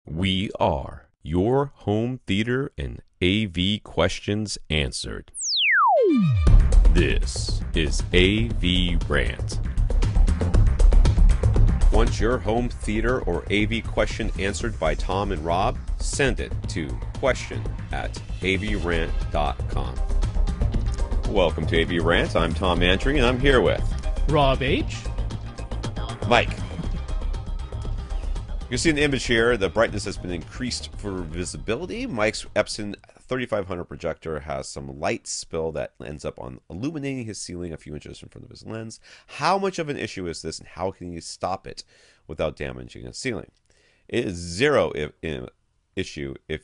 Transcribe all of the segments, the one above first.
We are your home theater and AV questions answered. This is AVRant. Want your home theater or AV question answered by Tom and Rob? Send it to question@avrant.com. Welcome to AVRant. I'm Tom Andry, and I'm here with Rob H. Mike. You can see an image here. The brightness has been increased for visibility. Mike's Epson 3500 projector has some light spill that ends up on illuminating his ceiling a few inches in front of his lens. How much of an issue is this, and how can you stop it without damaging his ceiling? It is zero issue if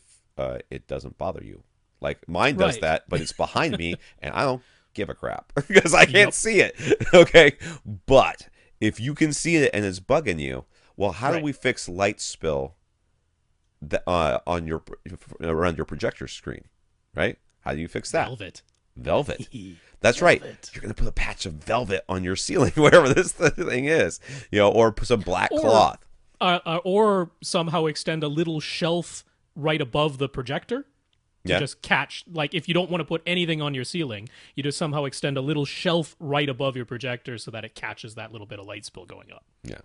it doesn't bother you. Like mine does that, but it's behind me, and I don't give a crap because I can't see it. Okay, but if you can see it and it's bugging you, well, how do we fix light spill on your around your projector screen? Right? How do you fix that? Velvet. That's right. You're going to put a patch of velvet on your ceiling, wherever this thing is, or put some black cloth, or somehow extend a little shelf right above the projector to just catch. Like if you don't want to put anything on your ceiling, you just somehow extend a little shelf right above your projector so that it catches that little bit of light spill going up. Yeah.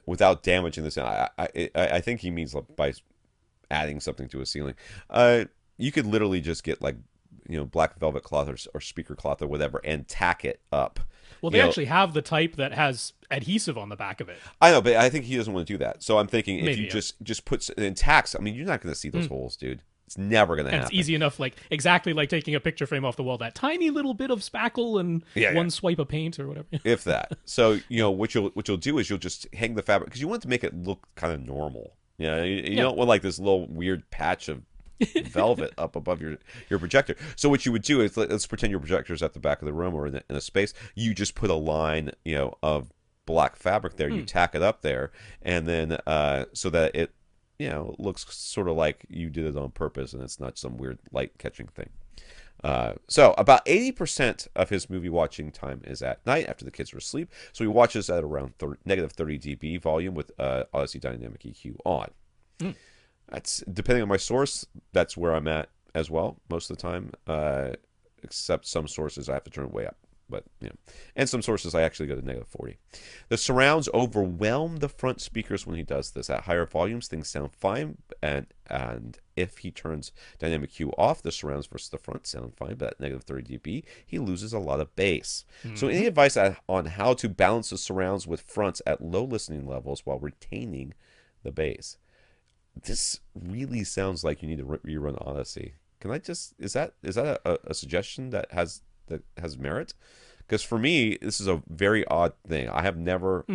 Without damaging the ceiling. I think he means by adding something to a ceiling. You could literally just get black velvet cloth or speaker cloth or whatever and tack it up. Well, they actually have the type that has adhesive on the back of it. I know, but I think he doesn't want to do that. So I'm thinking if you just put and tacks, I mean, you're not going to see those holes, dude. It's never going to happen. It's easy enough, exactly like taking a picture frame off the wall. That tiny little bit of spackle and one swipe of paint or whatever. If that. So, what you'll do is you'll just hang the fabric, because you want it to make it look kind of normal. You don't want this little weird patch of velvet up above your projector. So what you would do is, let's pretend your projector's at the back of the room or in a space. You just put a line, of black fabric there. You tack it up there, and then so that it looks sort of like you did it on purpose, and it's not some weird light catching thing. So about 80% of his movie watching time is at night after the kids are asleep. So he watches at around negative 30 dB volume with Audyssey Dynamic EQ on. That's depending on my source. That's where I'm at as well most of the time, except some sources I have to turn it way up. But and some sources I actually go to negative 40. The surrounds overwhelm the front speakers when he does this. At higher volumes, things sound fine, and if he turns dynamic EQ off, the surrounds versus the front sound fine. But at negative 30 dB, he loses a lot of bass. So any advice on how to balance the surrounds with fronts at low listening levels while retaining the bass? This really sounds like you need to rerun Audyssey. Can I just is that a suggestion that has merit? Because for me, this is a very odd thing. I have never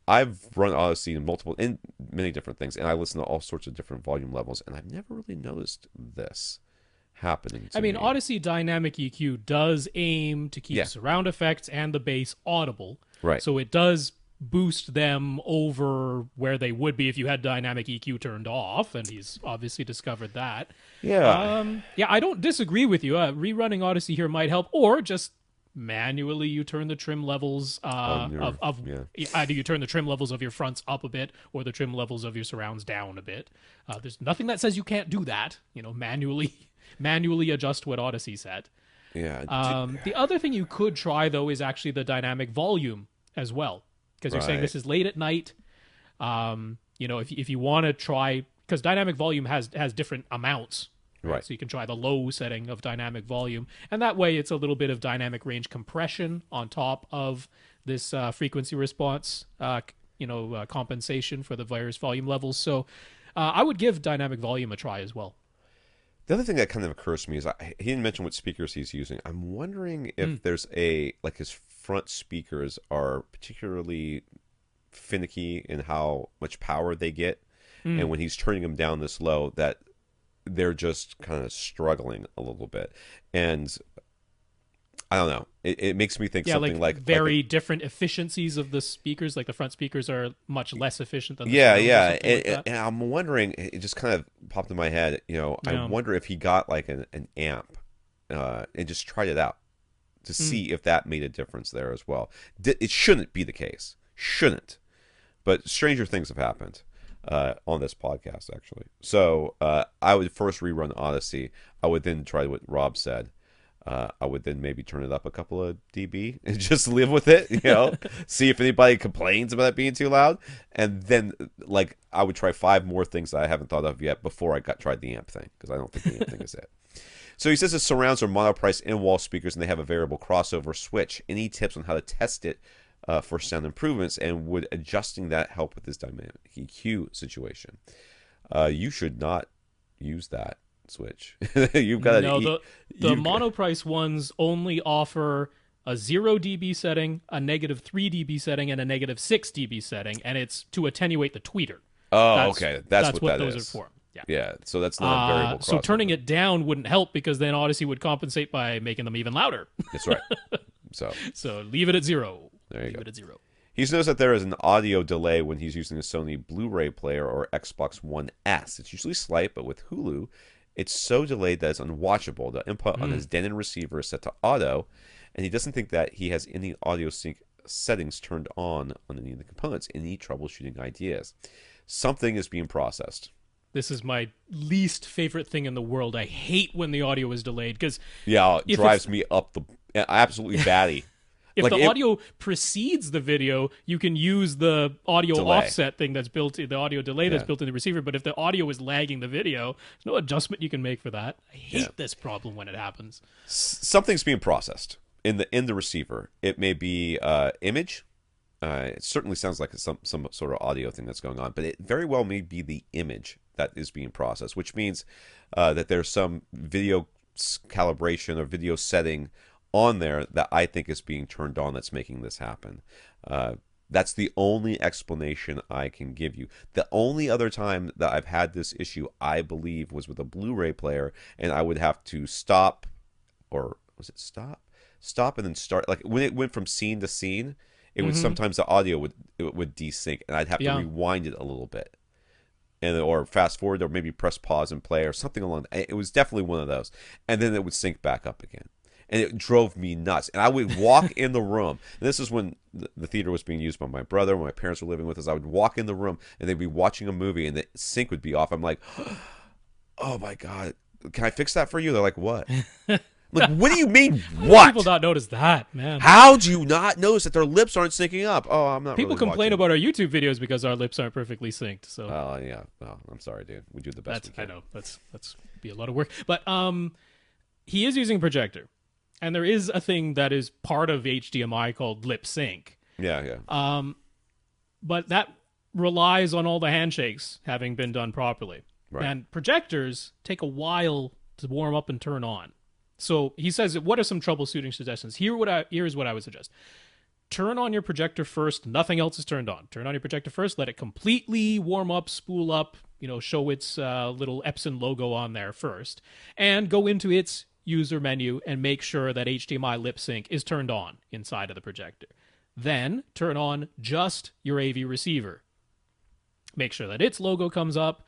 I've run Audyssey in many different things, and I listen to all sorts of different volume levels, and I've never really noticed this happening to me. Audyssey Dynamic EQ does aim to keep surround effects and the bass audible. Right. So it does boost them over where they would be if you had dynamic EQ turned off, and he's obviously discovered that. I don't disagree with you. Rerunning Audyssey here might help, or just manually you turn the trim levels either you turn the trim levels of your fronts up a bit or the trim levels of your surrounds down a bit. There's nothing that says you can't do that. Manually adjust what Audyssey said. The other thing you could try though is actually the dynamic volume as well. Because you're saying this is late at night. If you want to try, because dynamic volume has different amounts, right? So you can try the low setting of dynamic volume, and that way it's a little bit of dynamic range compression on top of this frequency response, compensation for the various volume levels. So I would give dynamic volume a try as well. The other thing that kind of occurs to me is he didn't mention what speakers he's using. I'm wondering if there's his front speakers are particularly finicky in how much power they get, and when he's turning them down this low, that they're just kind of struggling a little bit. And I don't know. It makes me think something like very different efficiencies of the speakers. Like the front speakers are much less efficient than the and I'm wondering. It just kind of popped in my head. I wonder if he got an amp and just tried it out to see if that made a difference there as well. It shouldn't be the case. Shouldn't. But stranger things have happened. on this podcast, actually. So I would first rerun Audyssey. I would then try what Rob said. I would then maybe turn it up a couple of dB and just live with it, see if anybody complains about it being too loud. And then, like, I would try 5 more things that I haven't thought of yet before I tried the amp thing, because I don't think the amp thing is it. So he says the surrounds are monoprice in-wall speakers, and they have a variable crossover switch. Any tips on how to test it for sound improvements, and would adjusting that help with this dynamic EQ situation? You should not use that switch. You've got the monoprice ones only offer a 0 dB setting, a negative 3 dB setting, and a negative 6 dB setting, and it's to attenuate the tweeter. Okay, that's what those is. are for. Yeah, so that's not a variable crossover. So turning it down wouldn't help, because then Audyssey would compensate by making them even louder. That's right. So leave it at 0. There you go. Leave it at 0. He's noticed that there is an audio delay when he's using a Sony Blu-ray player or Xbox One S. It's usually slight, but with Hulu, it's so delayed that it's unwatchable. The input on his Denon receiver is set to auto, and he doesn't think that he has any audio sync settings turned on any of the components. Any troubleshooting ideas? Something is being processed. This is my least favorite thing in the world. I hate when the audio is delayed, because it drives me up the absolutely batty. If the audio precedes the video, you can use the audio offset thing that's built in, the audio delay that's built in the receiver. But if the audio is lagging the video, there's no adjustment you can make for that. I hate this problem when it happens. Something's being processed in the receiver. It may be image. It certainly sounds like some sort of audio thing that's going on, but it very well may be the image that is being processed, which means that there's some video calibration or video setting on there that I think is being turned on that's making this happen. That's the only explanation I can give you. The only other time that I've had this issue, I believe, was with a Blu-ray player, and I would have to stop, or was it stop? Stop and then start. Like when it went from scene to scene, it would sometimes the audio would desync, and I'd have to rewind it a little bit, and or fast forward, or maybe press pause and play, or something along that. It was definitely one of those, and then it would sync back up again. And it drove me nuts. And I would walk in the room. And this is when the theater was being used by my brother, when my parents were living with us. I would walk in the room, and they'd be watching a movie, and the sync would be off. I'm like, oh, my God. Can I fix that for you? They're like, what? Like, what do you mean, what? People not notice that, man. How do you not notice that their lips aren't syncing up? Oh, I'm not People really complain watching. about our YouTube videos because our lips aren't perfectly synced. So. Yeah. Oh, I'm sorry, dude. We do the best we can. I know. That's be a lot of work. But he is using a projector. And there is a thing that is part of HDMI called lip sync. Yeah. But that relies on all the handshakes having been done properly. Right. And projectors take a while to warm up and turn on. So he says, what are some troubleshooting suggestions? Here's what I would suggest. Turn on your projector first. Nothing else is turned on. Turn on your projector first. Let it completely warm up, spool up, show its little Epson logo on there first. And go into its user menu and make sure that HDMI lip sync is turned on inside of the projector. Then turn on just your AV receiver. Make sure that its logo comes up.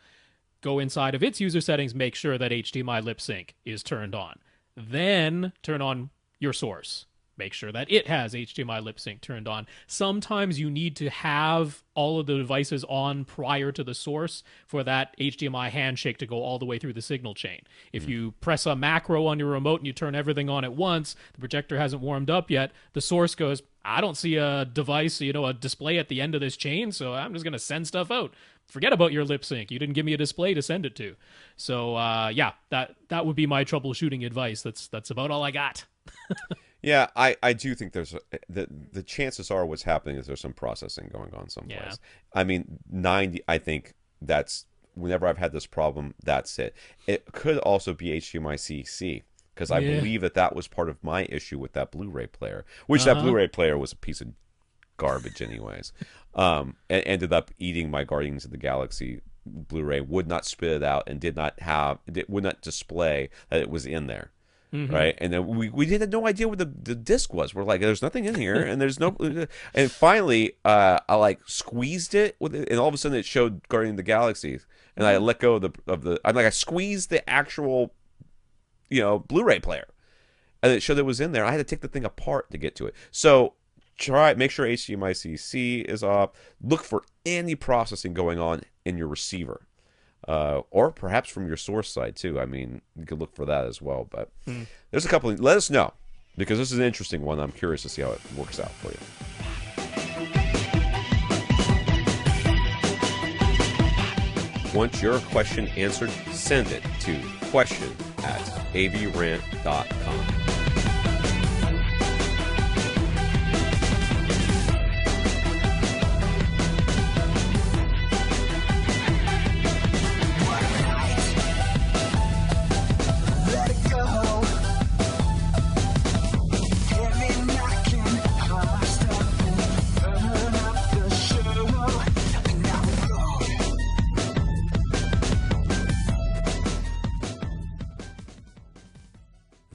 Go inside of its user settings, make sure that HDMI lip sync is turned on. Then turn on your source. Make sure that it has HDMI lip sync turned on. Sometimes you need to have all of the devices on prior to the source for that HDMI handshake to go all the way through the signal chain. If you press a macro on your remote and you turn everything on at once, the projector hasn't warmed up yet, the source goes, I don't see a device, a display at the end of this chain, so I'm just going to send stuff out. Forget about your lip sync. You didn't give me a display to send it to. So, that would be my troubleshooting advice. That's about all I got. Yeah, I do think there's the chances are what's happening is there's some processing going on someplace. Yeah. I mean, 90. I think that's whenever I've had this problem, that's it. It could also be HDMI CC because I believe that was part of my issue with that Blu-ray player, which that Blu-ray player was a piece of garbage, anyways. And ended up eating my Guardians of the Galaxy Blu-ray. Would not spit it out and would not display that it was in there. Mm-hmm. Right, and then we had no idea what the disc was. We're like, there's nothing in here, and there's no. And finally, I squeezed it with it, and all of a sudden it showed Guardian of the Galaxy, and I let go of the. I squeezed the actual, Blu-ray player, and it showed it was in there. I had to take the thing apart to get to it. So make sure HDMI CC is off. Look for any processing going on in your receiver. Or perhaps from your source side too. I mean, you could look for that as well. But there's a couple. Let us know, because this is an interesting one. I'm curious to see how it works out for you. Want your question answered? Send it to question@avrant.com.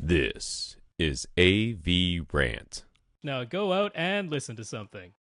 This is AVRant. Now go out and listen to something.